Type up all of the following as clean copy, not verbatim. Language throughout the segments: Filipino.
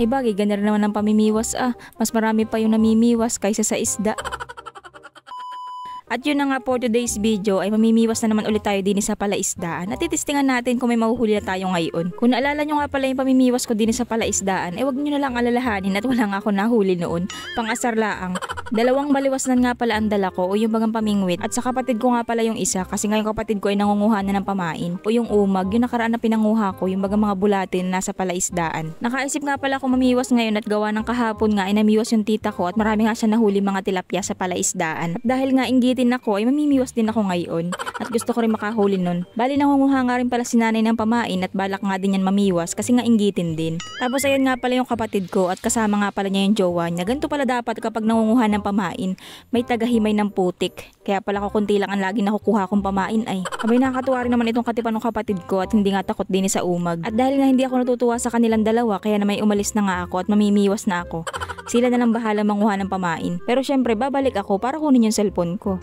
Eh bagay, ganda rin naman ang pamimiwas Mas marami pa yung namimiwas kaysa sa isda. At yun na nga for today's video ay mamimiwas na naman ulit tayo din sa palaisdaan. At titistingan natin kung may mahuhuli na tayo ngayon. Kung naalala nyo nga pala yung pamimiwas ko din sa palaisdaan, wag nyo na lang alalahanin at wala nga ako nahuli noon. Pang-asar laang. Dalawang baliwasnan nga pala ang dala ko o yung bagang pamingwit at sa kapatid ko nga pala yung isa kasi nga yung kapatid ko ay nangunguha na ng pamain o yung umag, yung nakaraan na pinanguha ko yung bagang mga bulatin nasa palaisdaan. Nakaisip nga pala ako mamiwas ngayon at gawa ng kahapon nga ay namiwas yung tita ko at marami nga siya nahuli mga tilapia sa palaisdaan. At dahil nga inggitin ako ay mamimiwas din ako ngayon at gusto ko rin makahuli nun. Bali nangunguha nga rin pala si nanay ng pamain at balak nga din yan mamiwas kasi nga inggitin din. Tapos ayan nga pala yung kapatid ko at kasama nga pala niya yung jowa niya. Ganito pala dapat kapag nangunguha ng pamain, may tagahimay ng putik. Kaya pala kukunti lang ang lagi nakukuha kong pamain ay. Abay nakakatuwa rin naman itong katipan ng kapatid ko at hindi nga takot din sa umag. At dahil nga hindi ako natutuwa sa kanilang dalawa kaya na may umalis na nga ako at mamimiwas na ako. Sila na lang bahala manguha ng pamain. Pero syempre babalik ako para kunin yung cellphone ko.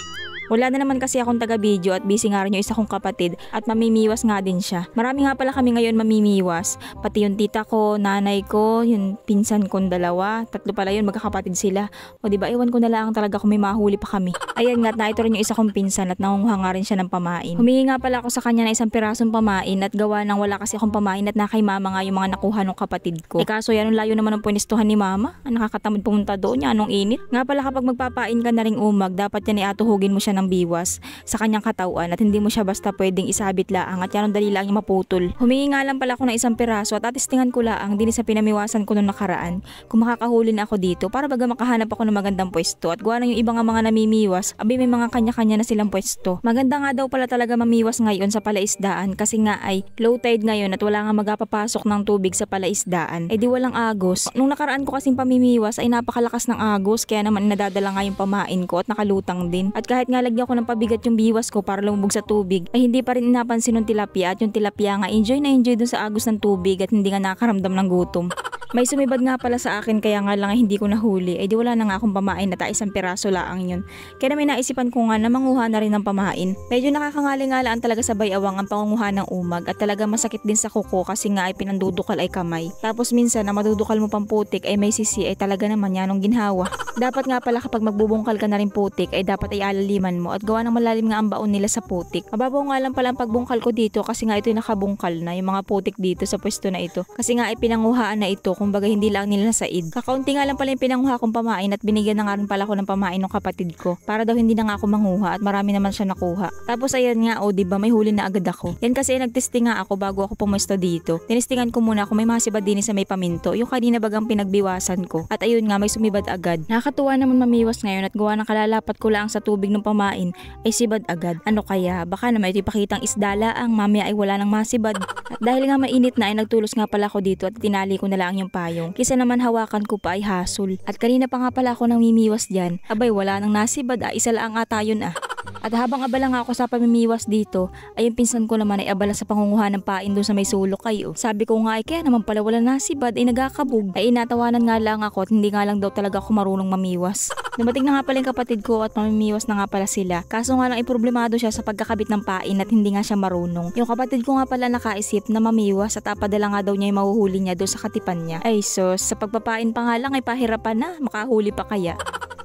Wala na naman kasi akong taga-video at busy nga rin yung isa kong kapatid at mamimiwas nga din siya. Marami nga pala kami ngayon mamimiwas. Pati yung tita ko, nanay ko, yung pinsan kong dalawa. Tatlo pala yun, magkakapatid sila. O diba, ewan ko na lang talaga kung may mahuli pa kami. Ayan nga, na ito rin yung isa kong pinsan at nangunguha nga rin siya ng pamain. Humingi nga pala ako sa kanya na isang pirasong pamain at gawa nang wala kasi akong pamain at nakay mama nga yung mga nakuha ng kapatid ko. Kaso yan, layo naman ang punistuhan ni mama. Nakakatamad pumunta doon, yan anong init. Nga pala kapag magpapain ka na ring umag, dapat yan atuhugin mo siya ng biwas sa kanyang katawan at hindi mo siya basta pwedeng isabit laang at yan ang dali lang yung maputol. Humingi nga lang pala ako ng isang piraso at atistingan ko laang din sa pinamiwasan ko nung nakaraan kung makakahuli na ako dito para baga makahanap ako ng magandang pwesto at gawa na yung ibang mga namimiwas, abay may mga kanya-kanya na silang pwesto. Maganda nga daw pala talaga mamiwas ngayon sa palaisdaan kasi nga ay low tide ngayon at wala nga magapapasok ng tubig sa palaisdaan. Eh di walang agos. Nung nakaraan ko kasing pamimiwas ay napakalakas ng agos kaya naman nadadala nga yung pamain ko at nakalutang din. At kahit nga lagyan ko ng pabigat yung biwas ko para lumubog sa tubig ay hindi pa rin inapansin ng tilapia at yung tilapia nga enjoy na enjoy dun sa agos ng tubig at hindi nga nakakaramdam ng gutom. May sumibad nga pala sa akin kaya nga lang hindi ko nahuli ay di wala na nga akong pamain at isang piraso laang yun. Kaya may naisipan ko nga na manguha na rin ng pamain. Medyo nakakangalingalaan talaga sa bayawang ang pangunguha ng umag at talaga masakit din sa kuko kasi nga ay pinandudukal ay kamay. Tapos minsan na madudukal mo pang putik ay may sisi ay talaga naman yan ang ginhawa. Dapat nga pala kapag magbubungkal ka na rin putik ay dapat ay alaliman mo at gawa ng malalim nga ang baon nila sa putik. Mababaw nga lang pala ang pagbungkal ko dito kasi nga ito yung nakabungkal na yung mga putik dito sa pwesto na ito. Kasi nga ay pinanguhaan na ito kumbaga hindi lang nila said. Kakaunti nga lang pala yung pinanguha kong pamain at binigyan na nga rin pala ako ng pamain ng kapatid ko para daw hindi na nga ako manguha at marami naman siya nakuha. Tapos ayan nga diba may huli na agad ako. Yan kasi nagtesting nga ako bago ako pumuesto dito. Tinestingan ko muna kung may masibad din sa may paminto yung kanina bagang pinagbiwasan ko. At ayun nga may sumibad agad. Nakakatuwa naman mamiwas ngayon at gawa ng kalalapat ko lang sa tubig ng pamain ay sibad agad. Ano kaya? Baka naman ito ipakitang isdala ang mamaya ay wala nang masibad. At dahil nga mainit na ay nagtulos nga pala ako dito at tinali ko na lang yung payong. Kisa naman hawakan ko pa ay hasol. At kanina pa nga pala ako nang mimiwas dyan. Abay wala nang nasibad isa lang ata yun At habang abala nga ako sa pamimiwas dito, ay yung pinsan ko naman ay abala sa pangunguha ng pain doon sa may sulok kayo. Sabi ko nga ay kaya naman pala wala nasibad ay nagakabog. Ay inatawanan nga lang ako at hindi nga lang daw talaga ako marunong mamiwas. Dumating na nga pala yung kapatid ko at mamimiwas na nga pala sila. Kaso nga lang ay problemado siya sa pagkakabit ng pain at hindi nga siya marunong. Yung kapatid ko nga pala nakaisip na mamiwas at apadala nga daw niya yung mahuhuli niya doon sa katipan niya. Ay sus, sa pagpapain pa nga lang ay pahirapan na, makahuli pa kaya.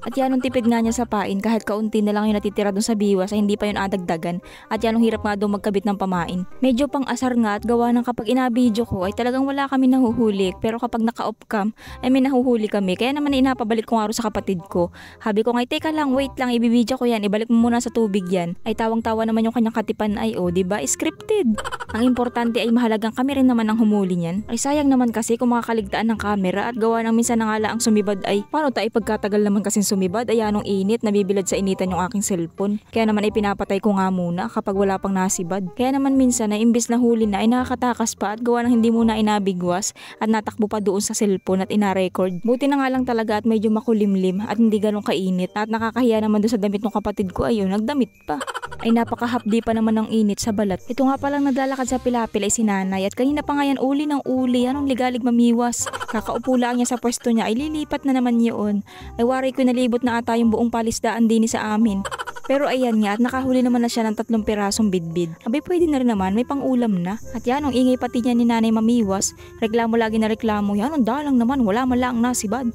At yan ang tipid nga niya sa pain kahit kaunti na lang yung natitira dun sa biwas ay hindi pa yun adagdagan at yan ang hirap nga daw magkabit ng pamain. Medyo pang asar nga at gawa ng kapag inabidyo ko ay talagang wala kami nahuhuli pero kapag naka-off cam ay may nahuhuli kami kaya naman inapabalik ko nga rin sa kapatid ko. Habi ko nga teka lang wait lang ibibidyo ko yan ibalik mo muna sa tubig yan. Ay tawang-tawa naman yung kanyang katipan ay diba scripted. Ang importante ay mahalagang kami rin naman ang humuli niyan. Ay sayang naman kasi kung makakaligtaan ng camera at gawa ng minsan na nga lang ang sumibad ay paano tayo pagkatagal naman kasi sumibad ay anong init nabibilad sa initan yung aking cellphone. Kaya naman ay pinapatay ko nga muna kapag wala pang nasibad. Kaya naman minsan na imbis na huli na ay nakakatakas pa at gawa ng hindi muna inabigwas at natakbo pa doon sa cellphone at ina-record. Buti na nga lang talaga at medyo makulimlim at hindi ganun kainit at nakakahiya naman doon sa damit ng kapatid ko ayun nagdamit pa. Ay napakahapdi pa naman ng init sa balat. Ito nga palang naglalakad sa pilapil ay si nanay at kanina pa nga yan uli ng uli anong ligalig mamiwas. Kakaupo lang niya sa pwesto niya ay lilipat na naman yun. Ay wari ko nalibot na ata yung buong palisdaan din sa amin. Pero ayan nga, at nakahuli naman na siya ng 3 pirasong bidbid. Abay pwede na rin naman, may pang-ulam na. At yan, ang ingay pati niya ni Nanay Mamiwas. Reklamo lagi na reklamo, yan ang dalang naman, wala man lang nasibad.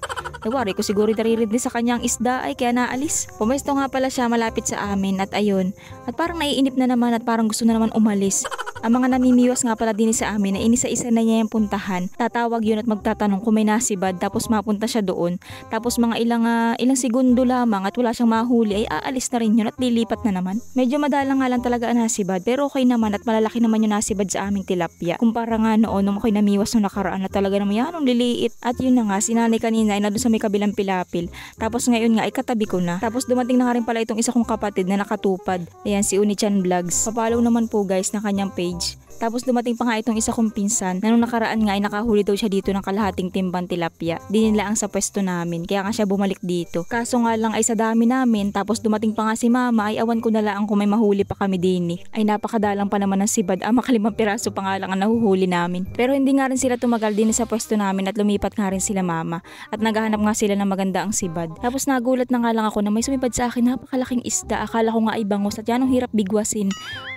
Wari ko siguro naririd sa kanyang isda ay kaya naalis. Pumesto nga pala siya malapit sa amin at ayun. At parang naiinip na naman at parang gusto na naman umalis. Ang mga namimiwas nga pala din sa amin na inisa-isa na niya yung puntahan. Tatawag yun at magtatanong kung may nasibad tapos mapunta siya doon. Tapos mga ilang segundo lamang at wala siyang mahuli ay aalis na rin yun at lilipat na naman. Medyo madalang nga lang talaga ang nasibad pero okay naman at malalaki naman yung nasibad sa aming tilapia. Kumpara nga noon nung ako'y namiwas nung nakaraan na talaga naman yan ang liliit. At yun na nga, si Nanay kanina ay nandun sa may kabilang pilapil. Tapos ngayon nga ay katabi ko na. Tapos dumating na nga rin pala itong isa kong kapatid na nakatupad. Ayan si Unichan Vlogs. Papalaw naman po guys ng kanyang page. Tapos dumating pa nga itong isa kong pinsan na nung nakaraan nga ay nakahuli daw siya dito ng kalahating timbang tilapia. Di nila ang sa pwesto namin kaya nga siya bumalik dito. Kaso nga lang ay sa dami namin tapos dumating pa nga si mama ay awan ko na lang kung may mahuli pa kami din. Ay napakadalang pa naman ng sibad. 5 piraso pa nga lang ang nahuhuli namin. Pero hindi nga rin sila tumagal din sa pwesto namin at lumipat nga rin sila mama. At naghahanap nga sila ng maganda ang sibad. Tapos nagulat na nga lang ako na may sumipad sa akin napakalaking isda. Akala ko nga ay bangus at yan ang hirap bigwasin.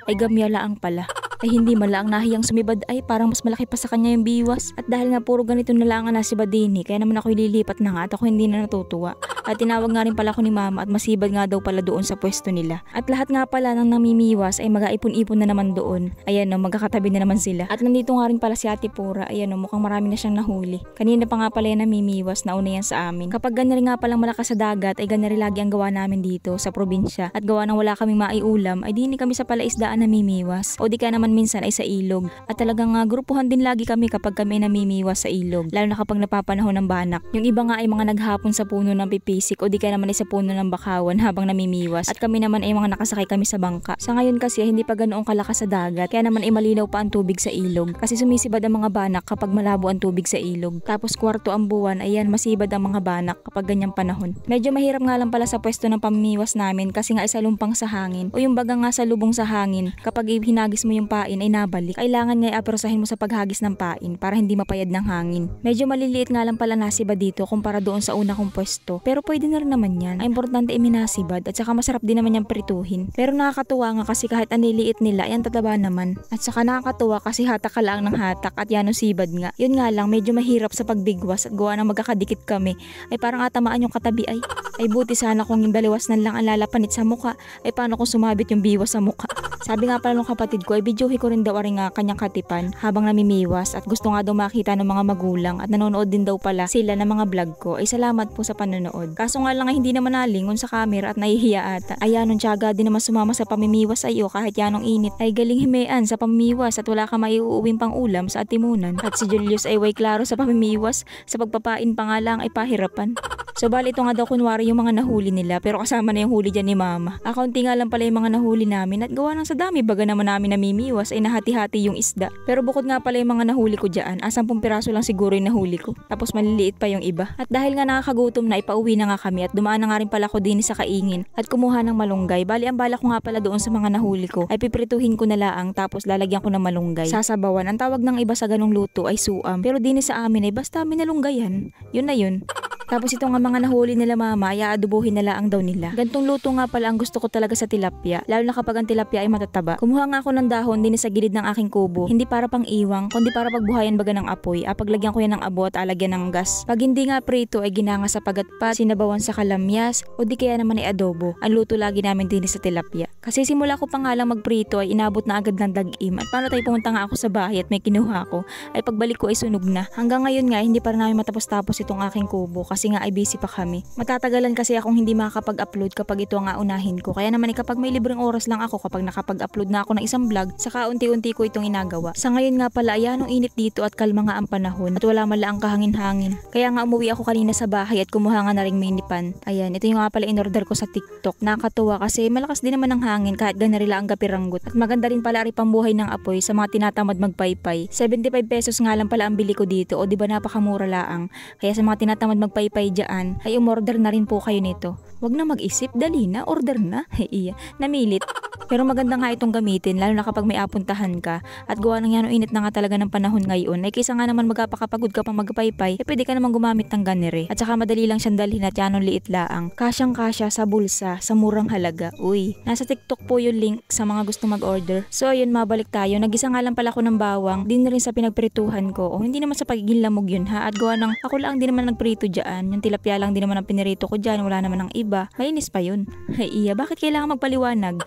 Ay gamyalaang pala. Ay hindi malaang nahiyang sumibad ay parang mas malaki pa sa kanya yung biwas. At dahil nga puro ganito na lang ang nasibad din kaya naman ako ililipat na nga at ako hindi na natutuwa. At tinawag nga rin pala ko ni mama at masibad nga daw pala doon sa pwesto nila. At lahat nga pala ng namimiwas ay mag-aipon-ipon na naman doon. Ayan no, magkakatabi na naman sila. At nandito nga rin pala si Ate Pura. Ayan no, mukhang marami na siyang nahuli. Kanina pa nga pala yan namimiwas na una yan sa amin. Kapag ganari nga palang malakas sa dagat ay ganari lagi ang gawa namin dito sa probinsya. At gawa nang wala kaming maiulam ay di kami sa palaisdaan namimiwas. O di ka naman minsan ay sa ilog. At talagang grupuhan din lagi kami kapag kami namimiwas sa ilog. Lalo na kapag napapanahon ng banak. Yung iba nga ay mga naghapon sa puno ng pipisik o di ka naman ay sa puno ng bakawan habang namimiwas. At kami naman ay mga nakasakay kami sa bangka. Sa ngayon kasi hindi pa ganoong kalakas sa dagat. Kaya naman ay malinaw pa ang tubig sa ilog. Kasi sumisibad ang mga banak kapag malabo ang tubig sa ilog. Tapos kwarto ang buwan, ayan masibad ang mga banak kapag ganyang panahon. Medyo mahirap nga lang pala sa pwesto ng pamimiwas namin kasi nga ay sa lumpang sa hangin o yung baga nga sa lubong sa hangin. Kapag hinagis mo yung pain ay nabalik. Kailangan nga aprosahin mo sa paghagis ng pain para hindi mapayad ng hangin. Medyo maliliit nga lang pala nasibad dito kumpara doon sa una kong pwesto. Pero pwede na rin naman yan. Ang importante ay minasibad at saka masarap din naman yung prituhin. Pero nakakatuwa nga kasi kahit aniliit nila ay ang tataba naman. At saka nakakatuwa kasi hatak ka lang ng hatak at yan ang sibad nga. Yun nga lang medyo mahirap sa pagbigwas at gawa ng magkakadikit kami. Ay parang atamaan yung katabi ay. Ay buti sana kung yung daliwas na lang ang lalapanit sa muka. Ay paano kung sumabit yung biwas sa muka. Sabi nga pala ng kapatid ko ay videohi ko rin daw rin nga kanyang katipan habang namimiwas at gusto nga daw makita ng mga magulang at nanonood din daw pala sila ng mga vlog ko. Ay salamat po sa panonood. Kaso nga lang ay hindi naman nalingon sa camera at nahihiya ata. Ayan nung tiyaga din naman sumama sa pamimiwas sa iyo kahit yanong init. Ay galing himean sa pamimiwas at wala ka maiuuwing pang ulam sa atimunan. At si Julius ay way klaro sa pamimiwas sa pagpapain pa nga lang ay pahirapan. So bali ito nga daw kunwari yung mga nahuli nila pero kasama na yung huli dyan ni mama. Akaunti nga lang pala yung mga nahuli namin at gawa ng sa dami baga naman namin namimiwas ay nahati-hati yung isda. Pero bukod nga pala yung mga nahuli ko dyan, 10 piraso lang siguro yung nahuli ko. Tapos maliliit pa yung iba. At dahil nga nakakagutom na ipauwi na nga kami at dumaan na nga rin pala ko din sa kaingin at kumuha ng malunggay. Bali ang bala ko nga pala doon sa mga nahuli ko ay piprituhin ko na laang tapos lalagyan ko ng malunggay. Sasabawan. Ang tawag ng iba sa ganong luto ay suam. Pero din sa amin ay basta minalunggayan. Yun na yun. Tapos ito nga mga nahuli nila mama ay aadubuhin na laang daw nila. Gantong luto nga pala ang gusto ko talaga sa tilapia. Lalo na kapag ang tilapia ay matataba. Kumuha nga ako ng dahon din sa gilid ng aking kubo. Hindi para pang iwang, kundi para pagbuhayan baga ng apoy. Paglagyan ko yan ng abo at alagyan ng gas. Pag hindi nga prito ay ginanga sa pagatpat, sinabawan sa kalamyas, o di kaya naman ay adobo. Ang luto lagi namin din sa tilapia. Kasi simula ko pa nga lang magprito ay inabot na agad ng dag-im. At paano tayo pumunta nga ako sa bahay at may kinuha ko, ay pagbalik ko ay sunog na. Hanggang ngayon nga hindi pa namin matapos-tapos itong aking kubo kasi nga ay busy pa kami. Matatagalan kasi akong hindi makakapag-upload kapag ito nga unahin ko. Kaya naman kapag may libreng oras lang ako kapag nakapag-upload na ako ng isang vlog, saka unti-unti ko itong inagawa. Sa ngayon nga pala ay anong init dito at kalma nga ang panahon at wala man lang kahangin-hangin. Kaya nga umuwi ako kanina sa bahay at kumuha nga na ring mini pan. Ayan, ito yung nga pala in-order ko sa TikTok. Nakakatuwa kasi malakas din naman ang hangin kahit ganarila ang gapiranggot. At maganda rin pala rin pambuhay ng apoy sa mga tinatamad magpaypay. 75 pesos nga lang pala ang bili ko dito o di ba napakamura laang. Kaya sa mga tinatamad magpaypay magpaypay dyan, ay umorder na rin po kayo nito. Wag na mag-isip, dali na, order na. Iya, namilit. Pero maganda nga itong gamitin, lalo na kapag may apuntahan ka at gawa ng yan, init na nga talaga ng panahon ngayon, ay kaysa nga naman magpakapagod ka pang magpaypay, pwede ka naman gumamit ng ganere. At saka madali lang siyang dalhin at yanong liit laang. Kasyang kasya sa bulsa, sa murang halaga. Uy, nasa TikTok po yung link sa mga gusto mag-order. So ayun, mabalik tayo. Nagisa nga lang pala ko ng bawang, din rin sa pinagprituhan ko. O hindi naman sa pagiging lamog yun ha. At gawa ng ako lang din naman nagprito dyan. Yung tilapia lang din naman ang pinirito ko dyan. Wala naman ng iba. Malinis pa yun. Ay iya, bakit kailangan magpaliwanag?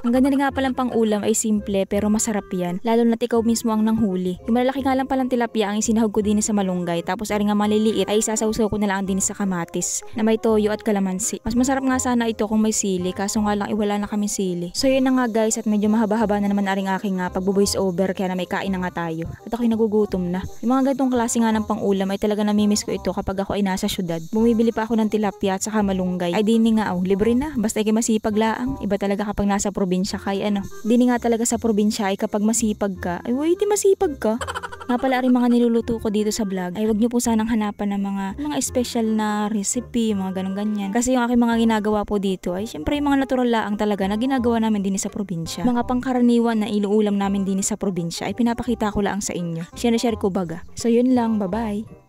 Ang ganda nga palang pang ulam ay simple pero masarap yan. Lalo na't ikaw mismo ang nanghuli. Yung malalaki nga lang palang tilapia ang isinahog ko din sa malunggay. Tapos ari nga maliliit ay isasawsaw ko na lang din sa kamatis na may toyo at kalamansi. Mas masarap nga sana ito kung may sili. Kaso nga lang iwala na kami sili. So yun na nga guys, at medyo mahaba-haba na naman aring aking pagbo-voice over kaya na may kain na nga tayo. At ako'y nagugutom na. Yung mga ganitong klase nga ng pang ulam ay talaga namimiss ko ito kapag ako ay nasa syudad. Bumibili pa ako ng tilapia at saka malunggay. Ay dini nga libre na. Basta ikay masipag laang. Iba talaga kapag nasa probinsya kay Dini nga talaga sa probinsya ay kapag masipag ka, ay di masipag ka. Nga pala rin mga niluluto ko dito sa vlog, ay wag nyo po sanang hanapan ng mga special na recipe, mga ganun ganyan. Kasi yung aking mga ginagawa po dito ay syempre yung mga natural laang talaga na ginagawa namin din sa probinsya. Mga pangkaraniwan na inuulam namin din sa probinsya ay pinapakita ko lang sa inyo. Share ko baga. So yun lang, bye bye.